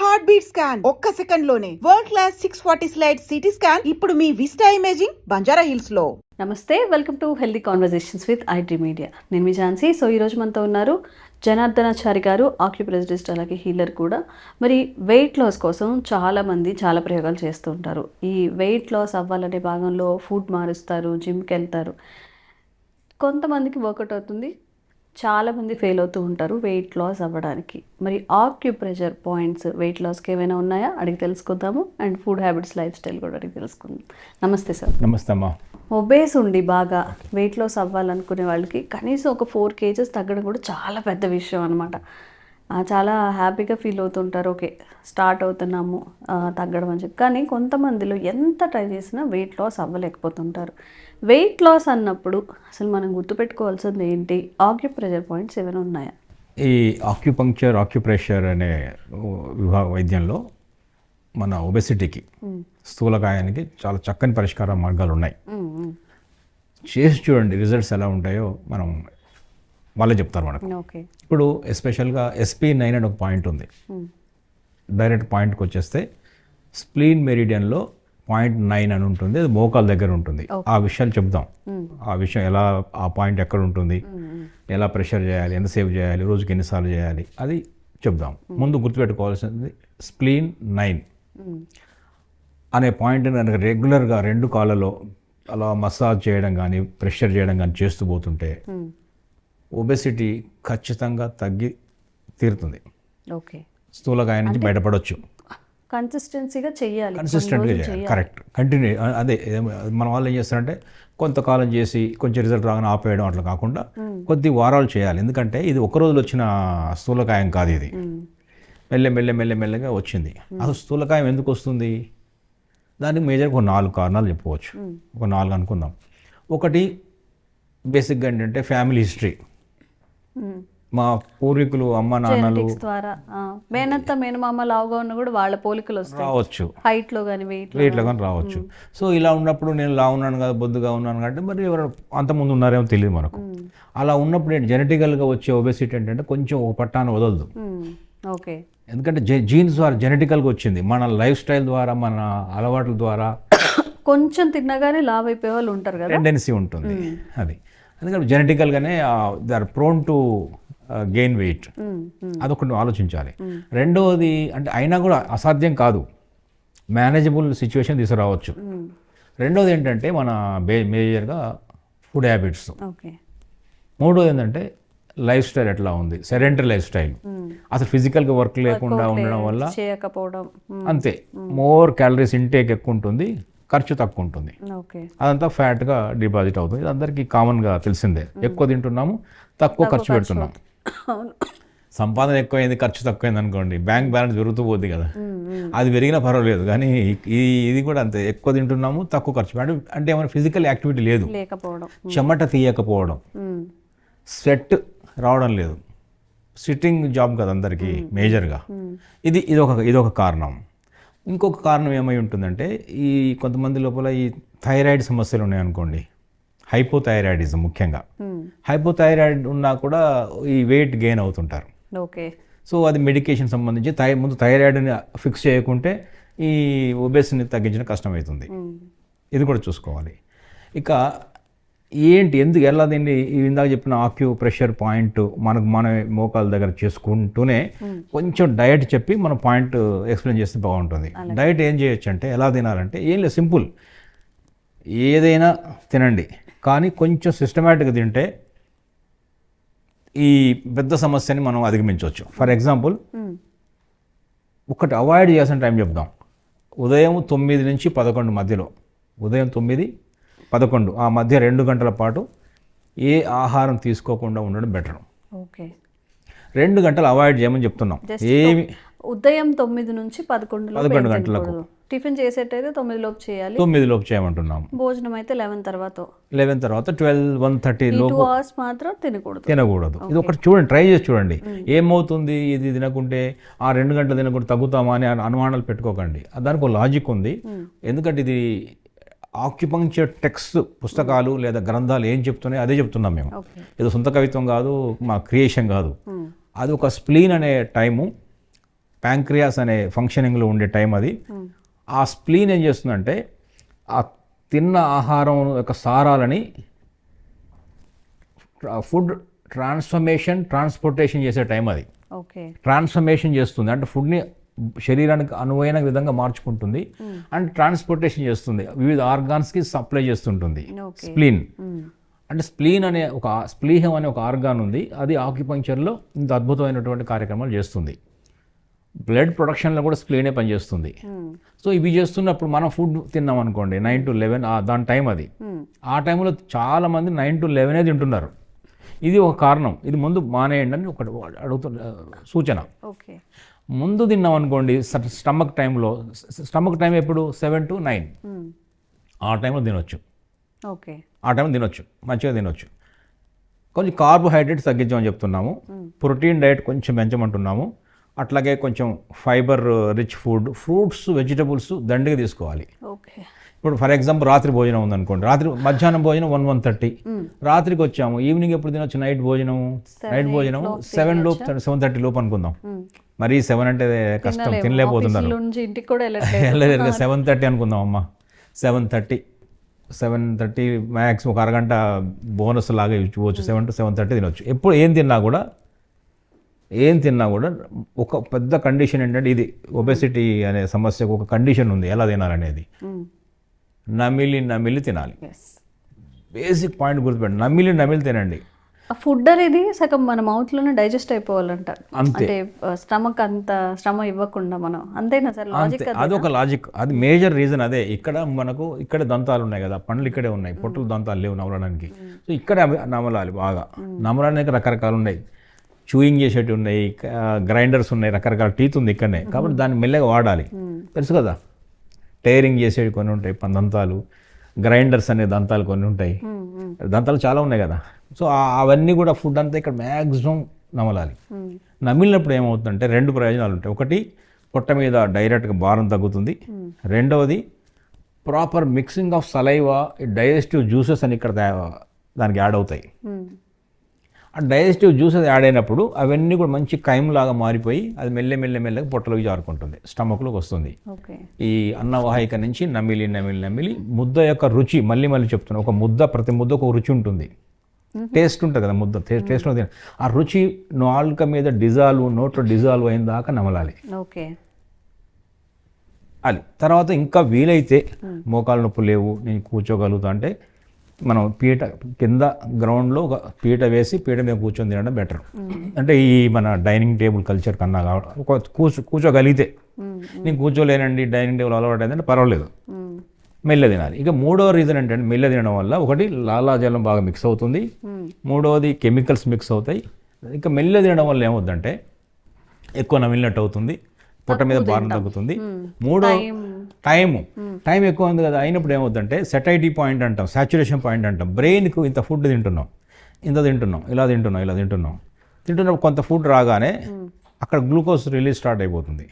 Heart beat scan ఒక్క second లోనే world class 640 slide CT scan ఇప్పుడు మీ విస్టా ఇమేజింగ్ బంజారా హిల్స్ లో. నమస్తే, welcome to healthy conversations with IT media. నేను మీ Jhansi. So ఈరోజు మనతో ఉన్నారు జనార్దనాచారి గారు, ఆక్యుప్రెసిస్ట్ అలాగే హీలర్ కూడా. మరి వెయిట్ లాస్ కోసం చాలామంది చాలా ప్రయోగాలు చేస్తూ ఉంటారు. ఈ వెయిట్ లాస్ అవ్వాలనే భాగంలో ఫుడ్ మారుస్తారు, జిమ్కి వెళ్తారు. కొంతమందికి వర్కౌట్ అవుతుంది, చాలామంది ఫెయిల్ అవుతూ ఉంటారు వెయిట్ లాస్ అవ్వడానికి. మరి ఆక్యుప్రెషర్ పాయింట్స్ వెయిట్ లాస్కి ఏమైనా ఉన్నాయా అడిగి తెలుసుకుందాము. And food habits, life style కూడా అడిగి తెలుసుకుందాం. నమస్తే సార్. నమస్తే అమ్మా. ఒబేస్ ఉండి బాగా వెయిట్ లాస్ అవ్వాలనుకునే వాళ్ళకి కనీసం ఒక 4 kgs తగ్గడం కూడా చాలా పెద్ద విషయం అనమాట. చాలా హ్యాపీగా ఫీల్ అవుతుంటారు, ఓకే స్టార్ట్ అవుతున్నాము తగ్గడం అని చెప్పి. కానీ కొంతమందిలో ఎంత ట్రై చేసినా వెయిట్ లాస్ అవ్వలేకపోతుంటారు. వెయిట్ లాస్ అన్నప్పుడు అసలు మనం గుర్తుపెట్టుకోవాల్సింది ఏంటి? ఆక్యుప్రెషర్ పాయింట్స్ ఏమైనా ఉన్నాయా? ఈ ఆక్యుప్రెషర్ అనే వైద్యంలో మన ఒబెసిటీకి, స్థూలకాయానికి చాలా చక్కని పరిష్కార మార్గాలు ఉన్నాయి. చేసి చూడండి రిజల్ట్స్ ఎలా ఉంటాయో మనం వాళ్ళే చెప్తారు మనకు. ఓకే, ఇప్పుడు ఎస్పెషల్గా SP9 అని ఒక పాయింట్ ఉంది. డైరెక్ట్ పాయింట్కి వచ్చేస్తే స్ప్లీన్ మెరిడియన్లో 0.9 అని ఉంటుంది, అది మోకాల దగ్గర ఉంటుంది. ఆ విషయాలు చెప్దాం. ఆ విషయం ఎలా, ఆ పాయింట్ ఎక్కడ ఉంటుంది, ఎలా ప్రెషర్ చేయాలి, ఎంతసేపు చేయాలి, రోజుకి ఎన్నిసార్లు చేయాలి, అది చెప్దాం. ముందు గుర్తుపెట్టుకోవాల్సింది స్ప్లీన్ 9 అనే పాయింట్ని కనుక రెగ్యులర్గా 2 కాళ్ళలో అలా మసాజ్ చేయడం కానీ ప్రెషర్ చేయడం కానీ చేస్తూ పోతుంటే ఒబెసిటీ ఖచ్చితంగా తగ్గి తీరుతుంది. ఓకే, స్థూలకాయం నుంచి బయటపడవచ్చు. కన్సిస్టెన్సీగా చేయాలి, కన్సిస్టెంట్గా చేయాలి. Correct, continue. అదే మన వాళ్ళు ఏం చేస్తారంటే కొంతకాలం చేసి కొంచెం రిజల్ట్ రాగానే ఆపేయడం అట్లా కాకుండా కొద్ది వారాలు చేయాలి. ఎందుకంటే ఇది ఒక రోజులో వచ్చిన స్థూలకాయం కాదు, ఇది మెల్లగా వచ్చింది. అసలు స్థూలకాయం ఎందుకు వస్తుంది? దానికి మేజర్గా ఒక 4 కారణాలు చెప్పుకోవచ్చు. ఒక 4 అనుకుందాం. ఒకటి బేసిక్గా ఏంటంటే ఫ్యామిలీ హిస్టరీ. మా పూర్వీకులు, అమ్మ నాన్నలు ద్వారా మేనత్త మేనమామ లావుగా ఉన్న కూడా వాళ్ళ పోలికలు వస్తాయి, రావచ్చు. హైట్లో కానీ వెయిట్లో కానీ రావచ్చు. సో ఇలా ఉన్నప్పుడు నేను లావు ఉన్నాను కదా, బొద్దుగా ఉన్నాను కాబట్టి మరి ఎవరు అంతకుముందు ఉన్నారేమో తెలియదు మనకు. అలా ఉన్నప్పుడు ఏంటి జెనెటికల్గా వచ్చే ఒబెసిటీ ఏంటంటే కొంచెం ఒక పట్టాన్ని వదలదు. ఓకే, ఎందుకంటే జీన్స్ ద్వారా జెనెటికల్గా వచ్చింది. మన లైఫ్ స్టైల్ ద్వారా, మన అలవాట్ల ద్వారా కొంచెం తిన్నగానే లావ్ అయిపోయే వాళ్ళు ఉంటారు కదా, టెండెన్సీ ఉంటుంది అది. ఎందుకంటే జెనెటికల్గానే they are prone to gain weight. అదొకటి ఆలోచించాలి. రెండవది అంటే అయినా కూడా అసాధ్యం కాదు, మేనేజబుల్ సిచ్యువేషన్ తీసుకురావచ్చు. రెండవది ఏంటంటే మన మేజర్గా ఫుడ్ హ్యాబిట్స్. మూడోది ఏంటంటే లైఫ్ స్టైల్ ఎట్లా ఉంది, సెడెంటరీ లైఫ్ స్టైల్. అసలు ఫిజికల్గా వర్క్ లేకుండా ఉండడం వల్ల చేయకపోవడం, అంతే. మోర్ క్యాలరీస్ ఇంటేక్ ఎక్కువ ఉంటుంది, ఖర్చు తక్కువ ఉంటుంది. అదంతా ఫ్యాట్గా డిపాజిట్ అవుతుంది. ఇది అందరికీ కామన్గా తెలిసిందే. ఎక్కువ తింటున్నాము, తక్కువ ఖర్చు పెడుతున్నాం. సంపాదన ఎక్కువైంది, ఖర్చు తక్కువైంది అనుకోండి, బ్యాంక్ బ్యాలెన్స్ పెరుగుతూ పోద్ది కదా. అది పెరిగినా పర్వాలేదు, కానీ ఇది కూడా అంతే. ఎక్కువ తింటున్నాము, తక్కువ ఖర్చు. అంటే ఏమైనా ఫిజికల్ యాక్టివిటీ లేదు, చెమట తీయకపోవడం, స్వెట్ రావడం లేదు, సిట్టింగ్ జాబ్ కదా అందరికీ మేజర్గా. ఇదొక కారణం. ఇంకొక కారణం ఏమై ఉంటుందంటే ఈ కొంతమంది లోపల ఈ థైరాయిడ్ సమస్యలు ఉన్నాయనుకోండి, హైపోథైరాయిడిజం ముఖ్యంగా. హైపోథైరాయిడ్ ఉన్నా కూడా ఈ వెయిట్ గెయిన్ అవుతుంటారు. ఓకే, సో అది మెడికేషన్ సంబంధించి ముందు థైరాయిడ్ని ఫిక్స్ చేయకుంటే ఈ ఒబేస్ని తగ్గించడం కష్టమవుతుంది. ఇది కూడా చూసుకోవాలి. ఇక ఎందుకు ఎలా దీన్ని ఇందాక చెప్పిన ఆక్యుప్రెషర్ పాయింట్ మన మోకాల దగ్గర చేసుకుంటూనే కొంచెం డయట్ చెప్పి మన పాయింట్ ఎక్స్ప్లెయిన్ చేస్తే బాగుంటుంది. డయట్ ఏం చేయొచ్చు అంటే, ఎలా తినాలంటే ఏం లేదు, సింపుల్. ఏదైనా తినండి, కానీ కొంచెం సిస్టమేటిక్గా తింటే ఈ పెద్ద సమస్యని మనం అధిగమించవచ్చు. ఫర్ ఎగ్జాంపుల్, ఒకటి అవాయిడ్ చేయాల్సిన టైం చెప్దాం. ఉదయం 9 నుంచి 11 మధ్యలో, ఉదయం 9-11 ఆ మధ్య 2 గంటల పాటు ఏ ఆహారం తీసుకోకుండా ఉండడం బెటర్. ఓకే, 2 గంటలు అవాయిడ్ చేయమని చెప్తున్నాం. ఏమి ఉదయం 9 నుంచి 11 గంటలకు టిఫిన్ చేసేటైతే 9 లోపు చేయాలి, 9 లోపు చేయమంటున్నాం. భోజనం అయితే 11 తర్వాత 12-1:30 లోపు 2 hours మాత్రం తినకూడదు. ఇది ఒకటి చూడండి, ట్రై చేసి చూడండి. ఏమవుతుంది ఇది తినకుంటే, ఆ 2 గంటలు తినకుండా తగ్గుతామా అని అనుమానాలు పెట్టుకోకండి. దానికి ఒక లాజిక్ ఉంది. ఎందుకంటే ఇది ఆక్యుపంక్చర్ టెక్స్ట్ పుస్తకాలు లేదా గ్రంథాలు ఏం చెప్తున్నాయి అదే చెప్తున్నాం మేము. ఏదో సొంత కవిత్వం కాదు, మా క్రియేషన్ కాదు. అది ఒక స్ప్లీన్ అనే టైము ప్యాంక్రియాస్ అనే ఫంక్షనింగ్లో ఉండే టైం అది. ఆ స్ప్లీన్ ఏం చేస్తుందంటే ఆ తిన్న ఆహారం యొక్క సారాలని ఫుడ్ ట్రాన్స్పోర్టేషన్ చేసే టైం అది. ఓకే. ట్రాన్స్ఫర్మేషన్ చేస్తుంది అంటే ఫుడ్ని శరీరానికి అనువైన విధంగా మార్చుకుంటుంది అండ్ ట్రాన్స్పోర్టేషన్ చేస్తుంది, వివిధ ఆర్గాన్స్కి సప్లై చేస్తుంటుంది స్ప్లీన్. అంటే స్ప్లీహం అనే ఒక ఆర్గాన్ ఉంది, అది ఆక్యుపంక్చర్లో ఇంత అద్భుతమైనటువంటి కార్యక్రమాలు చేస్తుంది. బ్లడ్ ప్రొడక్షన్లో కూడా స్ప్లీనే పనిచేస్తుంది. సో ఇవి చేస్తున్నప్పుడు మనం ఫుడ్ తిన్నాం అనుకోండి 9 to 11 దాని టైం అది. ఆ టైంలో చాలామంది 9 to 11 తింటున్నారు. ఇది ఒక కారణం. ఇది ముందు మానేయండి అని ఒకటి అడుగుతున్న సూచన. ఓకే. ముందు తిన్నాం అనుకోండి స్టమక్ టైం ఎప్పుడు 7 to 9 ఆ టైంలో తినొచ్చు. ఓకే. ఆ టైంలో తినొచ్చు, మంచిగా తినొచ్చు. కొంచెం కార్బోహైడ్రేట్స్ తగ్గించమని చెప్తున్నాము, ప్రోటీన్ డైట్ కొంచెం పెంచమంటున్నాము, అట్లాగే కొంచెం fibre rich food, fruits, vegetables దండిగా తీసుకోవాలి. ఓకే. ఇప్పుడు ఫర్ ఎగ్జాంపుల్ రాత్రి భోజనం ఉందనుకోండి, మధ్యాహ్నం భోజనం 1-1:30, రాత్రికి వచ్చాము, ఈవినింగ్ ఎప్పుడు తినొచ్చు? నైట్ భోజనం 7 లోపు 7:30 లోపు అనుకుందాం. మరి 7 అంటే కష్టం, తినలేకపోతున్నారు. వెళ్ళలేదు 7:30 అనుకుందాం అమ్మ. 7:30 మ్యాక్స్ ఒక అరగంట బోనస్ లాగా ఇచ్చుకోవచ్చు. 7 to 7:30 తినొచ్చు. ఎప్పుడు ఏం తిన్నా కూడా ఒక పెద్ద కండిషన్ ఏంటంటే, ఇది ఒబెసిటీ అనే సమస్యకు ఒక కండిషన్ ఉంది ఎలా తినాలనేది. నమిలి తినాలి. బేసిక్ పాయింట్ గుర్తుపెట్టండి, నమిలి తినండి. ఫుడ్ అనేది సగం మన మౌత్లోనే డైజెస్ట్ అయిపోవాలంట. అంటే స్టమక్ అంత శ్రమ ఇవ్వకుండా మనం, అంతేనా సార్ లాజిక్? అదొక లాజిక్, అది మేజర్ రీజన్ అదే. ఇక్కడ దంతాలు ఉన్నాయి కదా, పండ్లు ఇక్కడే ఉన్నాయి, పొట్టులు దంతాలు లేవు నమలడానికి. సో ఇక్కడ నమలాలి బాగా. నమలడానికి రకరకాలు ఉన్నాయి, చూయింగ్ చేసేటివి ఉన్నాయి, గ్రైండర్స్ ఉన్నాయి, రకరకాల టీత్ ఉంది ఇక్కడనే. కాబట్టి దాన్ని మెల్లగా వాడాలి, తెలుసు కదా. టైరింగ్ చేసేవి కొన్ని ఉంటాయి దంతాలు, గ్రైండర్స్ అనే దంతాలు కొన్ని ఉంటాయి, దంతాలు చాలా ఉన్నాయి కదా. సో అవన్నీ కూడా ఫుడ్ అంతా ఇక్కడ మ్యాక్సిమం నమలాలి. నమిలినప్పుడు ఏమవుతుందంటే 2 ప్రయోజనాలు ఉంటాయి. ఒకటి, పొట్ట మీద డైరెక్ట్గా భారం తగ్గుతుంది. రెండవది, proper mixing of saliva, digestive juices అని ఇక్కడ దానికి యాడ్ అవుతాయి. ఆ డైజెస్టివ్ జ్యూసెస్ యాడ్ అయినప్పుడు అవన్నీ కూడా మంచి కైమ్లాగా మారిపోయి అది మెల్లగా పొట్టలోకి జారుకుంటుంది, స్టమక్లోకి వస్తుంది. ఈ అన్నవాహిక నుంచి నమిలి ముద్ద యొక్క రుచి, మళ్ళీ చెప్తున్నాను, ఒక ముద్ద, ప్రతి ముద్ద ఒక రుచి ఉంటుంది, టేస్ట్ ఉంటుంది కదా ముద్ద, టేస్ట్ ఆ రుచి నాలుక మీద నోట్లో డిజాల్వ్ అయిన దాకా నమలాలి. అది తర్వాత ఇంకా వీలైతే మోకాలు నొప్పులు లేవు, నేను కూర్చోగలుగుతా అంటే మనం పీట కింద గ్రౌండ్లో ఒక పీట వేసి పీట మీద కూర్చొని తినడం బెటర్. అంటే ఈ మన డైనింగ్ టేబుల్ కల్చర్ కన్నా కూర్చోగలిగితే. నేను కూర్చోలేనండి, డైనింగ్ టేబుల్ అలవాటు అయిందంటే పర్వాలేదు, మెల్ల తినాలి. ఇక 3వ రీజన్ ఏంటంటే, మెల్ల తినడం వల్ల ఒకటి లాలాజలం బాగా మిక్స్ అవుతుంది, 3వది కెమికల్స్ మిక్స్ అవుతాయి. ఇంకా మెల్ల తినడం వల్ల ఏమవుతుందంటే ఎక్కువ నమిలినట్టు అవుతుంది, పొట్ట మీద భారం తగ్గుతుంది. 3వ టైం ఎక్కువ ఉంది కదా, అయినప్పుడు ఏమవుతుందంటే సెటైటీ పాయింట్ అంటాం, సాచురేషన్ పాయింట్ అంటాం. బ్రెయిన్కు ఇంత ఫుడ్ తింటున్నాం, ఇలా తింటున్నప్పుడు కొంత ఫుడ్ రాగానే అక్కడ గ్లూకోజ్ రిలీజ్ స్టార్ట్ అయిపోతుంది.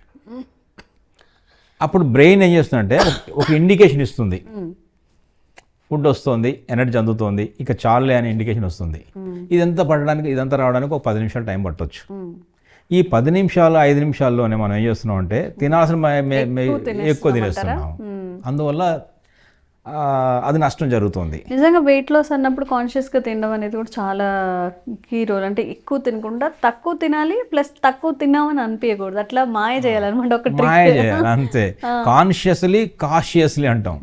అప్పుడు బ్రెయిన్ ఏం చేస్తుందంటే ఒక ఇండికేషన్ ఇస్తుంది, ఫుడ్ వస్తుంది, ఎనర్జీ అందుతోంది, ఇక చాలే అనే ఇండికేషన్ వస్తుంది. ఇదంతా రావడానికి ఒక 10 నిమిషాలు టైం పట్టవచ్చు. ఈ 10 నిమిషాలు 5 నిమిషాల్లోనే మనం ఏం చేస్తున్నాం అంటే తినాల్సిన ఎక్కువ తినేస్తున్నాం. అందువల్ల అది నష్టం జరుగుతుంది. నిజంగా వెయిట్ లాస్ అన్నప్పుడు కాన్షియస్గా తినడం అనేది కూడా చాలా కీ రోల్. అంటే ఎక్కువ తినకుండా తక్కువ తినాలి, ప్లస్ తక్కువ తిన్నామని అనిపించకూడదు, అట్లా మాయ చేయాలన్నమాట. మాయ చేయాలి అంతే. కాషియస్లీ అంటాం.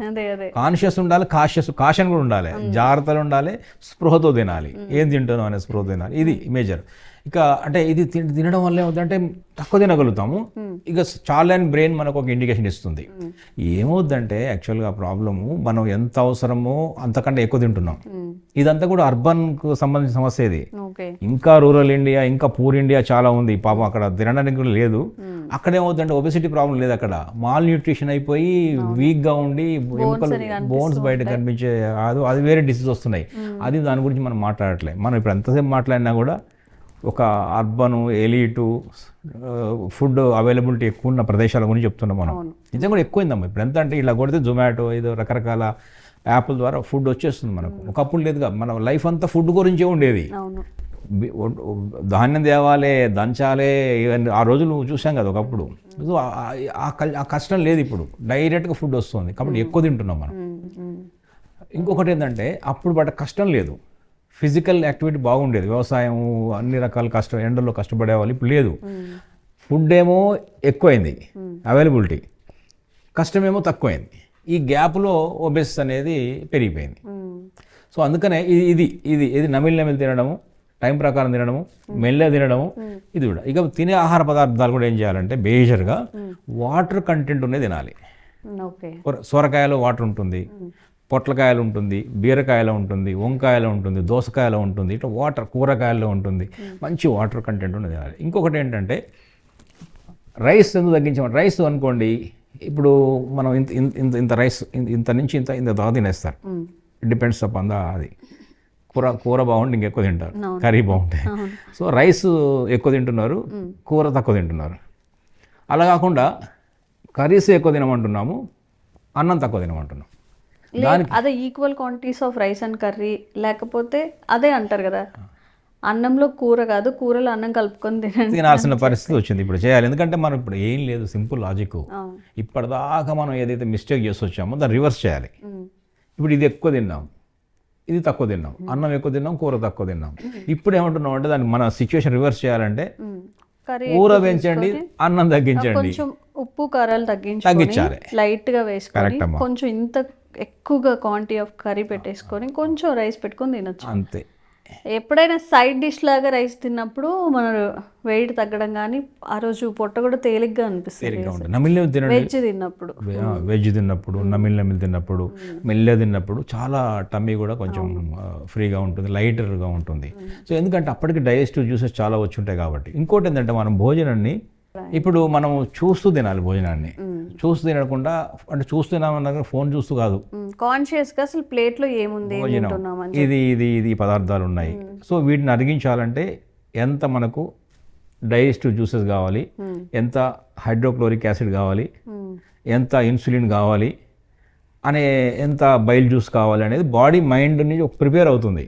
కాన్షియస్ ఉండాలి, కాషన్ కూడా ఉండాలి, జాగ్రత్తలు ఉండాలి, స్పృహతో తినాలి, ఏం తింటాను అనే స్పృహ తినాలి. ఇది మేజర్. ఇక అంటే ఇది తినడం వల్ల ఏమవుతుందంటే తక్కువ తినగలుగుతాము, ఇక చాలని బ్రెయిన్ మనకు ఒక ఇండికేషన్ ఇస్తుంది. ఏమవుద్దంటే యాక్చువల్గా ప్రాబ్లము, మనం ఎంత అవసరమో అంతకంటే ఎక్కువ తింటున్నాం. ఇదంతా కూడా అర్బన్కు సంబంధించిన సమస్య ఇది. ఇంకా రూరల్ ఇండియా, ఇంకా పూర్ ఇండియా చాలా ఉంది పాపం, అక్కడ తినడానికి కూడా లేదు. అక్కడ ఏమవుతుందంటే ఒబెసిటీ ప్రాబ్లం లేదు, అక్కడ మాల్ న్యూట్రిషన్ అయిపోయి వీక్గా ఉండి బోన్స్ బయట కనిపించే అది వేరే డిసీజ్ వస్తున్నాయి. అది దాని గురించి మనం మాట్లాడట్లేదు. మనం ఇప్పుడు ఎంతసేపు మాట్లాడినా కూడా ఒక అర్బను, ఎలీటు, ఫుడ్ అవైలబిలిటీ ఎక్కువ ఉన్న ప్రదేశాల గురించి చెప్తున్నాం మనం. నిజంగా కూడా ఎక్కువైందమ్మా ఇప్పుడు. ఎంత అంటే ఇలా కొడితే జొమాటో, ఏదో రకరకాల యాప్ల ద్వారా ఫుడ్ వచ్చేస్తుంది మనకు. ఒకప్పుడు లేదుగా, మన లైఫ్ అంతా ఫుడ్ గురించే ఉండేది. ధాన్యం తేవాలి, దంచాలి, ఇవన్నీ ఆ రోజులు చూసాం కదా ఒకప్పుడు. సో ఆ కష్టం లేదు ఇప్పుడు, డైరెక్ట్గా ఫుడ్ వస్తుంది కాబట్టి ఎక్కువ తింటున్నాం మనం. ఇంకొకటి ఏంటంటే అప్పుడు పడ్డ కష్టం లేదు, ఫిజికల్ యాక్టివిటీ బాగుండేది, వ్యవసాయం అన్ని రకాల కష్టం, ఎండల్లో కష్టపడే వాళ్ళు. ఇప్పుడు లేదు, ఫుడ్ ఏమో ఎక్కువైంది అవైలబిలిటీ, కష్టమేమో తక్కువైంది. ఈ గ్యాప్లో ఒబెసిటీ అనేది పెరిగిపోయింది. సో అందుకనే ఇది నమిలి తినడము, టైం ప్రకారం తినడము, మెల్లగా తినడము, ఇది కూడా. ఇక తినే ఆహార పదార్థాలు కూడా ఏం చేయాలంటే మేజర్గా వాటర్ కంటెంట్ ఉన్నది తినాలి. సొరకాయలో వాటర్ ఉంటుంది, పొట్లకాయలు ఉంటుంది, బీరకాయలో ఉంటుంది, వంకాయలో ఉంటుంది, దోసకాయలో ఉంటుంది, ఇట్లా వాటర్ కూరగాయల్లో ఉంటుంది, మంచి వాటర్ కంటెంట్ ఉన్నది తినాలి. ఇంకొకటి ఏంటంటే రైస్ ఎందుకు తగ్గించామంటే, రైస్ అనుకోండి ఇప్పుడు మనం ఇంత రైస్ ఇంత నుంచి ఇంత దాకా తినేస్తారు. డిపెండ్స్ అపాన్ అది కూర బాగుంటే ఇంకెక్కువ తింటారు, కర్రీ బాగుంటాయి. సో రైస్ ఎక్కువ తింటున్నారు, కూర తక్కువ తింటున్నారు. అలా కాకుండా కర్రీస్ ఎక్కువ తినమంటున్నాము, అన్నం తక్కువ తినమంటున్నాం. అదే equal quantities of rice and curry, లేకపోతే అదే అంటారు కదా అన్నంలో కూర కాదు, కూరలో అన్నం కలుపుకొని తినాల్సిన పరిస్థితి వచ్చింది ఇప్పుడు చేయాలి. ఎందుకంటే మనం ఇప్పుడు ఏం లేదు, సింపుల్ లాజిక్. ఇప్పటిదాకా మనం ఏదైతే మిస్టేక్ చేసి వచ్చామో దాన్ని రివర్స్ చేయాలి. ఇప్పుడు ఇది ఎక్కువ తిన్నాం, ఇది తక్కువ తిన్నాం, అన్నం ఎక్కువ తిన్నాం, కూర తక్కువ తిన్నాం. ఇప్పుడు ఏమంటున్నాం అంటే దాన్ని మన సిచ్యువేషన్ రివర్స్ చేయాలంటే కూర పెంచండి, అన్నం తగ్గించండి, కొంచెం ఉప్పు కారాలు తగ్గించాలి, లైట్ గా వేసుకొని కొంచెం ఇంత ఎక్కువగా క్వాంటిటీ ఆఫ్ కర్రీ పెట్టేసుకొని కొంచెం రైస్ పెట్టుకొని తినొచ్చు అంతే. ఎప్పుడైనా సైడ్ డిష్ లాగా రైస్ తిన్నప్పుడు మన వెయిట్ తగ్గడం కానీ ఆ రోజు పొట్ట కూడా తేలిగ్గా అనిపిస్తుంది. వెజ్ తిన్నప్పుడు నమిలి తిన్నప్పుడు మెల్లె తిన్నప్పుడు చాలా టమ్మీ కూడా కొంచెం ఫ్రీగా ఉంటుంది, లైటర్గా ఉంటుంది. సో ఎందుకంటే అప్పటికి డైజెస్టివ్ జ్యూసెస్ చాలా వచ్చి ఉంటాయి కాబట్టి. ఇంకోటి ఏంటంటే మనం భోజనాన్ని ఇప్పుడు మనం చూస్తూ తినాలి, భోజనాన్ని చూస్తూ తినకుండా, అంటే చూస్తున్నామన్నా ఫోన్ చూస్తూ కాదు, కాన్షియస్ గా అసలు ప్లేట్ లో ఏముంది, ఇది పదార్థాలు ఉన్నాయి. సో వీటిని అరిగించాలంటే ఎంత మనకు డైజెస్టివ్ జ్యూసెస్ కావాలి, ఎంత హైడ్రోక్లోరిక్ యాసిడ్ కావాలి, ఎంత ఇన్సులిన్ కావాలి, ఎంత బైల్ జ్యూస్ కావాలి అనేది బాడీ మైండ్ నుంచి ప్రిపేర్ అవుతుంది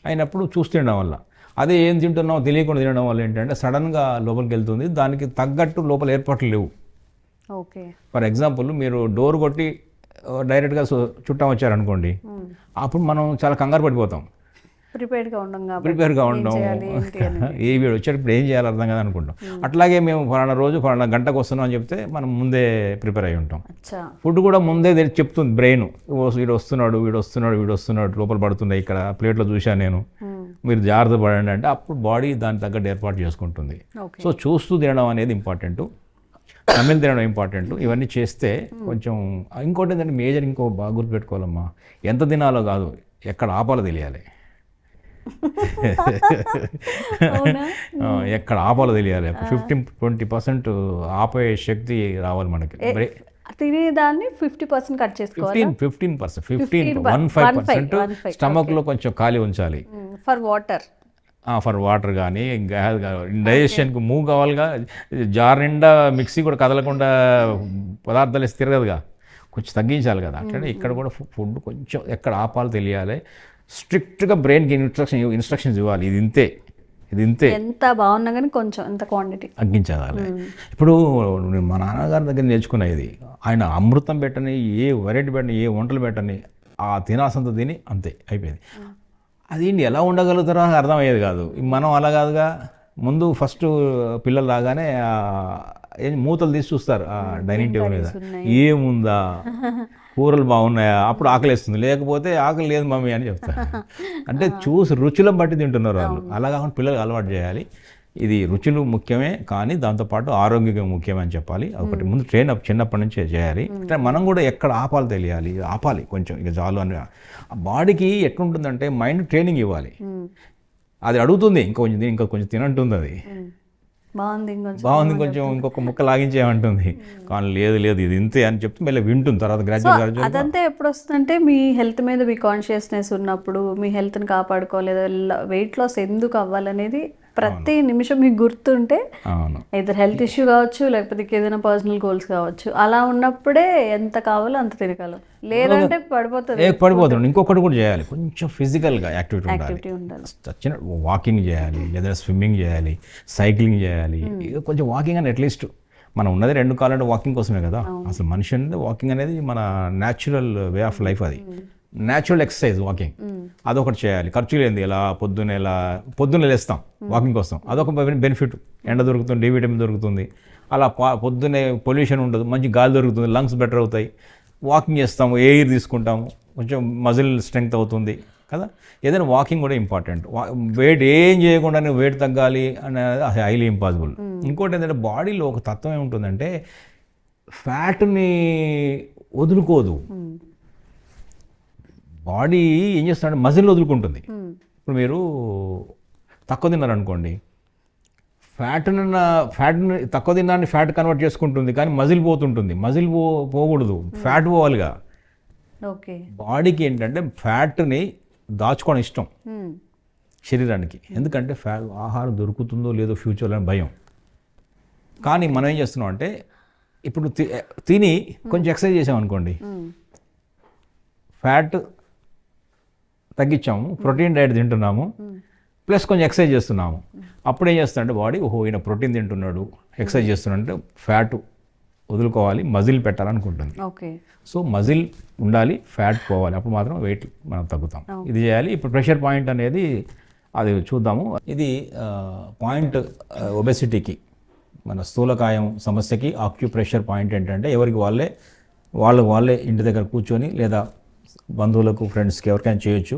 అయినప్పుడు చూస్తూ తినడం వల్ల. అదే ఏం తింటున్నామో తెలియకుండా తినడం వల్ల ఏంటంటే సడన్గా లోపలికి వెళ్తుంది, దానికి తగ్గట్టు లోపల ఏర్పాట్లు లేవు. ఓకే, ఫర్ ఎగ్జాంపుల్ మీరు డోర్ కొట్టి డైరెక్ట్గా చుట్టం వచ్చారనుకోండి, అప్పుడు మనం చాలా కంగారు పడిపోతాం, ప్రిపేర్గా ఉండడం, ఏ వీడు వచ్చేటప్పుడు ఏం చేయాలి అర్థం కదా అనుకుంటాం. అట్లాగే మేము ఫలానా రోజు ఫలానా గంటకు వస్తున్నాం అని చెప్తే మనం ముందే ప్రిపేర్ అయ్యి ఉంటాం. ఫుడ్ కూడా ముందే చెప్తుంది బ్రెయిన్, వీడు వస్తున్నాడు లోపల పడుతుంది, ఇక్కడ ప్లేట్లో చూశాను నేను, మీరు జాగ్రత్త పడండి అంటే అప్పుడు బాడీ దాని తగ్గట్టు ఏర్పాటు చేసుకుంటుంది. సో చూస్తూ తినడం అనేది ఇంపార్టెంట్, తమిళ్ తినడం ఇంపార్టెంట్. ఇవన్నీ చేస్తే కొంచెం. ఇంకోటి ఏంటంటే మేజర్ ఇంకో బాగా గుర్తుపెట్టుకోవాలమ్మా, ఎంత తినాలో కాదు, ఎక్కడ ఆపాలో తెలియాలి. ఎక్కడ ఆపాలో తెలియాలి. 15-20% ఆపే శక్తి రావాలి మనకి. తినేదాన్ని 50% కట్ చేసుకోవాలి, 15% స్టమక్ లో కొంచెం ఖాళీ ఉంచాలి. ఫర్ వాటర్ కానీ డైజెషన్కి మూవ్ కావాలిగా. జార్ నిండా మిక్సీ కూడా కదలకుండా పదార్థాలు వేసి తిరగదుగా, కొంచెం తగ్గించాలి కదా. అట్లనే ఇక్కడ కూడా ఫుడ్ కొంచెం ఎక్కడ ఆపాలో తెలియాలి. స్ట్రిక్ట్గా బ్రెయిన్కి ఇన్స్ట్రక్షన్స్ ఇవ్వాలి, ఇది ఇంతే ఎంత బాగున్నా కానీ కొంచెం ఎంత క్వాంటిటీ తగ్గించాలి. ఇప్పుడు మా నాన్నగారి దగ్గర నేర్చుకున్న ఇది, ఆయన అమృతం పెట్టని, ఏ వెరైటీ పెట్టని, ఏ వంటలు పెట్టని, ఆ తినాల్సినంత తిని అంతే అయిపోయింది. అది ఎలా ఉండగలుగుతారో అని అర్థమయ్యేది కాదు. మనం అలా కాదుగా, ముందు ఫస్ట్ పిల్లలు రాగానే మూతలు తీసి చూస్తారు ఆ డైనింగ్ టేబుల్ మీద, ఏముందా, కూరలు బాగున్నాయా, అప్పుడు ఆకలి వేస్తుంది, లేకపోతే ఆకలి లేదు మమ్మీ అని చెప్తారు. అంటే చూసి రుచులను బట్టి తింటున్నారు వాళ్ళు. అలా కాకుండా పిల్లలకు అలవాటు చేయాలి. ఇది రుచులు ముఖ్యమే కానీ దాంతోపాటు ఆరోగ్యం ముఖ్యమని చెప్పాలి. ఒకటి ముందు ట్రైన్ అప్ చిన్నప్పటి నుంచే చేయాలి. అంటే మనం కూడా ఎక్కడ ఆపాలి తెలియాలి, ఆపాలి కొంచెం ఇక చాలు అని. బాడీకి ఎట్లుంటుందంటే మైండ్ ట్రైనింగ్ ఇవ్వాలి. అది అడుగుతుంది ఇంకా కొంచెం తినంటుంది, అది బాగుంది కొంచెం ఇంకొక ముక్క లాగించేయమంటుంది, కానీ లేదు ఇది ఇంతే అని చెప్తే మళ్ళీ వింటుంది. తర్వాత గ్రాడ్యుయేట్ అదంతా ఎప్పుడు వస్తుందంటే మీ హెల్త్ మీద మీ కాన్షియస్నెస్ ఉన్నప్పుడు, మీ హెల్త్ని కాపాడుకోవాలి, వెయిట్ లాస్ ఎందుకు అవ్వాలనేది ప్రతి నిమిషం మీకు గుర్తుంటే అవును. ఇద్దరు హెల్త్ ఇష్యూ కావచ్చు, లేకపోతే ఏదైనా పర్సనల్ గోల్స్ కావచ్చు, అలా ఉన్నప్పుడే ఎంత కావాలో అంత తిరగాలి, లేదంటే పడిపోతుంది. పడిపోతుంది. ఇంకొకటి కూడా చేయాలి, కొంచెం ఫిజికల్గా యాక్టివిటీ యాక్టివిటీ ఉండాలి. వచ్చిన వాకింగ్ చేయాలి, లేదా స్విమ్మింగ్ చేయాలి, సైక్లింగ్ చేయాలి. కొంచెం వాకింగ్ అని అట్లీస్ట్ మనం ఉన్నది 2 కాళ్ళు వాకింగ్ కోసమే కదా. అసలు మనిషి అనేది వాకింగ్ అనేది మన న్యాచురల్ వే ఆఫ్ లైఫ్, అది న్యాచురల్ ఎక్సర్సైజ్ వాకింగ్. అదొకటి చేయాలి. ఖర్చు లేనిది ఇలా పొద్దున్నే లేస్తాం వాకింగ్ కోసం, అదొక బెనిఫిట్. ఎండ దొరుకుతుంది, డి విటమిన్ దొరుకుతుంది. అలా పొద్దున్నే పొల్యూషన్ ఉండదు, మంచి గాలి దొరుకుతుంది, లంగ్స్ బెటర్ అవుతాయి. వాకింగ్ చేస్తాము, ఎయిర్ తీసుకుంటాము, కొంచెం మజిల్ స్ట్రెంగ్త్ అవుతుంది కదా. ఏదైనా వాకింగ్ కూడా ఇంపార్టెంట్. వెయిట్ ఏం చేయకుండానే వెయిట్ తగ్గాలి అనేది హైలీ ఇంపాసిబుల్. ఇంకోటి ఏంటంటే బాడీలో ఒక తత్వం ఏముంటుందంటే ఫ్యాట్ని వదులుకోదు. బాడీ ఏం చేస్తుందంటే మజిల్ వదులుకుంటుంది. ఇప్పుడు మీరు తక్కువ తిన్నారనుకోండి, ఫ్యాట్ని తక్కువ తిన్నాన్ని ఫ్యాట్ కన్వర్ట్ చేసుకుంటుంది, కానీ మజిల్ పోతుంటుంది. మజిల్ పోకూడదు, ఫ్యాట్ పోవాలిగా. ఓకే. బాడీకి ఏంటంటే ఫ్యాట్ని దాచుకోవడం ఇష్టం శరీరానికి, ఎందుకంటే ఆహారం దొరుకుతుందో లేదో ఫ్యూచర్లో అని భయం. కానీ మనం ఏం చేస్తున్నాం అంటే ఇప్పుడు తిని కొంచెం ఎక్సర్సైజ్ చేసామనుకోండి, ఫ్యాట్ తగ్గించాము, ప్రోటీన్ డైట్ తింటున్నాము, ప్లస్ కొంచెం ఎక్సర్సైజ్ చేస్తున్నాము. అప్పుడు ఏం చేస్తుందంటే బాడీ, ఓహో ఈయన ప్రోటీన్ తింటున్నాడు, ఎక్సర్సైజ్ చేస్తున్నాడంటే ఫ్యాట్ వదులుకోవాలి, మజిల్ పెట్టాలనుకుంటుంది. ఓకే. సో మజిల్ ఉండాలి, ఫ్యాట్ పోవాలి, అప్పుడు మాత్రం వెయిట్ మనం తగ్గుతాం. ఇది చేయాలి. ఇప్పుడు ప్రెషర్ పాయింట్ అనేది అది చూద్దాము. ఇది పాయింట్ ఒబెసిటీకి, మన స్థూలకాయం సమస్యకి ఆక్యుప్రెషర్ పాయింట్ ఏంటంటే ఎవరికి వాళ్ళే ఇంటి దగ్గర కూర్చొని లేదా బంధువులకు, ఫ్రెండ్స్కి ఎవరికైనా చేయొచ్చు,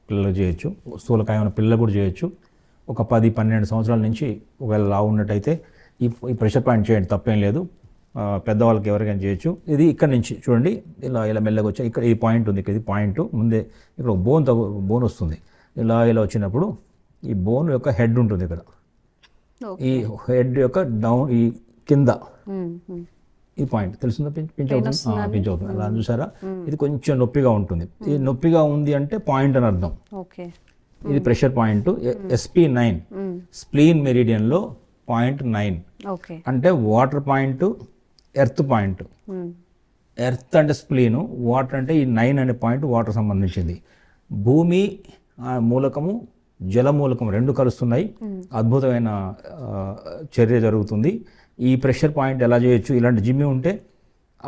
పిల్లలకు చేయొచ్చు, స్థూలకాయం ఉన్న పిల్లలు కూడా చేయొచ్చు. ఒక 10-12 సంవత్సరాల నుంచి ఒకవేళ లావు ఉన్నట్టయితే ఈ ప్రెషర్ పాయింట్ చేయండి, తప్పేం లేదు. పెద్దవాళ్ళకి ఎవరికైనా చేయొచ్చు. ఇది ఇక్కడ నుంచి చూడండి, ఇలా మెల్లగా వచ్చి ఇక్కడ ఈ పాయింట్ ఉంది, ఇక్కడ ఇది పాయింట్ ముందే ఇక్కడ బోన్ వస్తుంది. ఇలా వచ్చినప్పుడు ఈ బోన్ యొక్క హెడ్ ఉంటుంది ఇక్కడ, ఈ హెడ్ యొక్క డౌన్ ఈ కింద ఈ పాయింట్ తెలుస్తుందా, పించ్ అవుతుంది అలా చూసారా. ఇది కొంచెం నొప్పిగా ఉంటుంది. ఇది నొప్పిగా ఉంది అంటే పాయింట్ అని అర్థం. ఇది ప్రెషర్ పాయింట్. SP9 స్ప్లీన్ మెరిడియన్లో .9 అంటే water point, earth point. Earth అంటే స్ప్లీను, వాటర్ అంటే ఈ 9 అనే పాయింట్ వాటర్ సంబంధించింది. భూమి మూలకము, జలమూలకం 2 కలుస్తున్నాయి, అద్భుతమైన చర్య జరుగుతుంది. ఈ ప్రెషర్ పాయింట్ ఎలా చేయొచ్చు, ఇలాంటి జిమ్ ఉంటే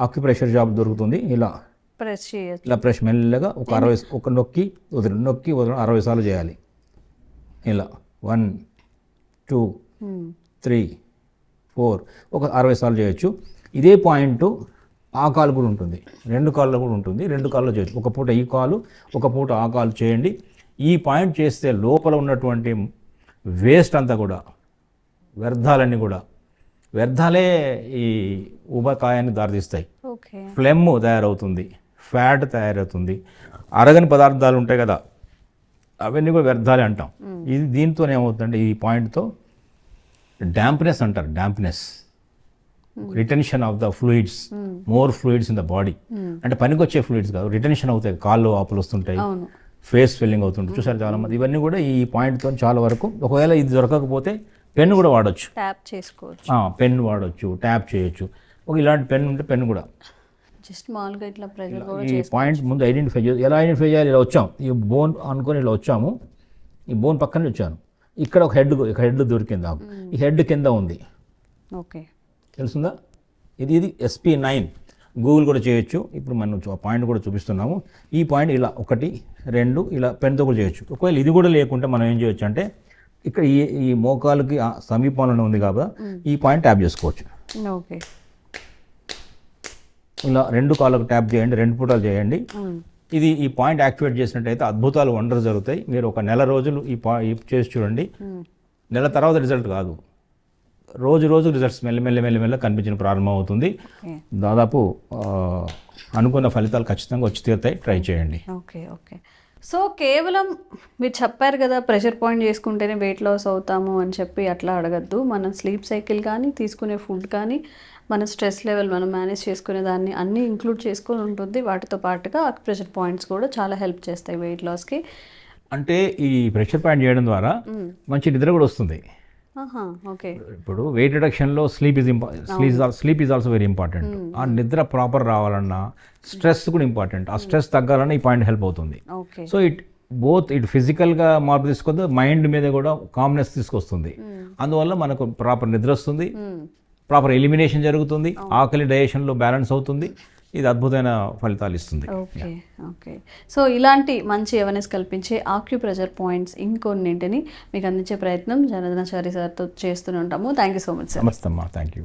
ఆక్యుప్రెషర్ జాబ్ దొరుకుతుంది. ఇలా ప్రెస్ మెల్లగా ఒక నొక్కి వదలడం 60 సార్లు చేయాలి. ఇలా 1 2 3 4 ఒక 60 సార్లు చేయొచ్చు. ఇదే పాయింట్ ఆ కాలు కూడా ఉంటుంది, 2 కాళ్ళు కూడా ఉంటుంది, 2 కాళ్ళు చేయొచ్చు. ఒక పూట ఈ కాలు, ఒక పూట ఆ కాలు చేయండి. ఈ పాయింట్ చేస్తే లోపల ఉన్నటువంటి వేస్ట్ అంతా కూడా, వ్యర్థాలే ఈ ఊబకాయాన్ని దారితీస్తాయి. ఫ్లెమ్ తయారవుతుంది, ఫ్యాట్ తయారవుతుంది, అరగని పదార్థాలు ఉంటాయి కదా, అవన్నీ కూడా వ్యర్థాలే అంటాం. ఇది దీంతో ఏమవుతుందంటే ఈ పాయింట్తో డాంప్నెస్ అంటారు, retention of the fluids, more fluids in the body. అంటే పనికొచ్చే ఫ్లూయిడ్స్ కాదు, రిటెన్షన్ అవుతాయి. కాళ్ళు ఆపులు వస్తుంటాయి, ఫేస్ స్వెల్లింగ్ అవుతుంటుంది, చూసారు చాలా మంది. ఇవన్నీ కూడా ఈ పాయింట్తో చాలా వరకు. ఒకవేళ ఇది దొరకకపోతే పెన్ను కూడా వాడచ్చు, పెన్ వాడచ్చు, ట్యాప్ చేయొచ్చు. ఇలాంటి పెన్ ఉంటే పెన్ను కూడా జస్ట్ మామూలుగా ఇట్లా ప్రెజర్ కూడా ఈ పాయింట్ ముందు ఐడెంటిఫై చేయాలి. ఎలా ఐడెంటిఫై చేయాలి? ఇలా వచ్చాం, ఈ బోన్ అనుకొని ఇలా వచ్చాము, ఈ బోన్ పక్కనే వచ్చాను, ఇక్కడ ఒక హెడ్ దొరికింది నాకు, ఈ హెడ్ కింద ఉంది. ఓకే, తెలుస్తుందా? ఇది SP9 గూగుల్ కూడా చేయొచ్చు. ఇప్పుడు మనం పాయింట్ కూడా చూపిస్తున్నాము. ఈ పాయింట్ ఇలా 1 2 ఇలా పెన్తో కూడా చేయొచ్చు. ఒకవేళ ఇది కూడా లేకుంటే మనం ఏం చేయొచ్చు అంటే ఇక్కడ ఈ మోకాలుకి సమీపంలోనే ఉంది కాబట్టి ఈ పాయింట్ ట్యాప్ చేసుకోవచ్చు. ఓకే, ఇలా 2 కాళ్ళకు ట్యాప్ చేయండి, 2 పూటలు చేయండి. ఈ పాయింట్ యాక్టివేట్ చేసినట్టయితే అద్భుతాలు, వండర్ జరుగుతాయి. మీరు ఒక నెల రోజులు ఈ చేసి చూడండి. నెల తర్వాత రిజల్ట్ కాదు, రోజు రిజల్ట్స్ మెల్లమెల్ల కనిపించడం ప్రారంభం అవుతుంది. దాదాపు అనుకున్న ఫలితాలు ఖచ్చితంగా వచ్చి తీరుతాయి. ట్రై చేయండి. ఓకే. సో కేవలం మీరు చెప్పారు కదా, ప్రెషర్ పాయింట్ చేసుకుంటేనే వెయిట్ లాస్ అవుతాము అని చెప్పి అట్లా అడగద్దు. మన స్లీప్ సైకిల్ కానీ, తీసుకునే ఫుడ్ కానీ, మన స్ట్రెస్ లెవెల్ మనం మేనేజ్ చేసుకునే దాన్ని అన్నీ ఇంక్లూడ్ చేసుకొని ఉంటుంది. వాటితో పాటుగా ప్రెషర్ పాయింట్స్ కూడా చాలా హెల్ప్ చేస్తాయి వెయిట్ లాస్కి. అంటే ఈ ప్రెషర్ పాయింట్ చేయడం ద్వారా మంచి నిద్ర కూడా వస్తుంది. ఓకే. ఇప్పుడు వెయిట్ రిడక్షన్లో sleep is also very important. ఆ నిద్ర ప్రాపర్ రావాలన్నా స్ట్రెస్ కూడా ఇంపార్టెంట్. ఆ స్ట్రెస్ తగ్గాలన్నా ఈ పాయింట్ హెల్ప్ అవుతుంది. ఓకే. సో ఇటు ఫిజికల్గా మార్పు తీసుకొస్తుంది, మైండ్ మీద కూడా కామ్నెస్ తీసుకొస్తుంది. అందువల్ల మనకు ప్రాపర్ నిద్ర వస్తుంది, ప్రాపర్ ఎలిమినేషన్ జరుగుతుంది, ఆకలి డైజెషన్లో బ్యాలెన్స్ అవుతుంది. ఇది అద్భుతమైన ఫలితాలు ఇస్తుంది. ఓకే. ఓకే. సో ఇలాంటి మంచి అవేర్నెస్ కల్పించే ఆక్యుప్రెషర్ పాయింట్స్ ఇంకొన్నింటిని మీకు అందించే ప్రయత్నం జనార్దనాచారి సార్తో చేస్తూనే ఉంటాము. Thank you so much sir. నమస్తే అమ్మా, థ్యాంక్ యూ.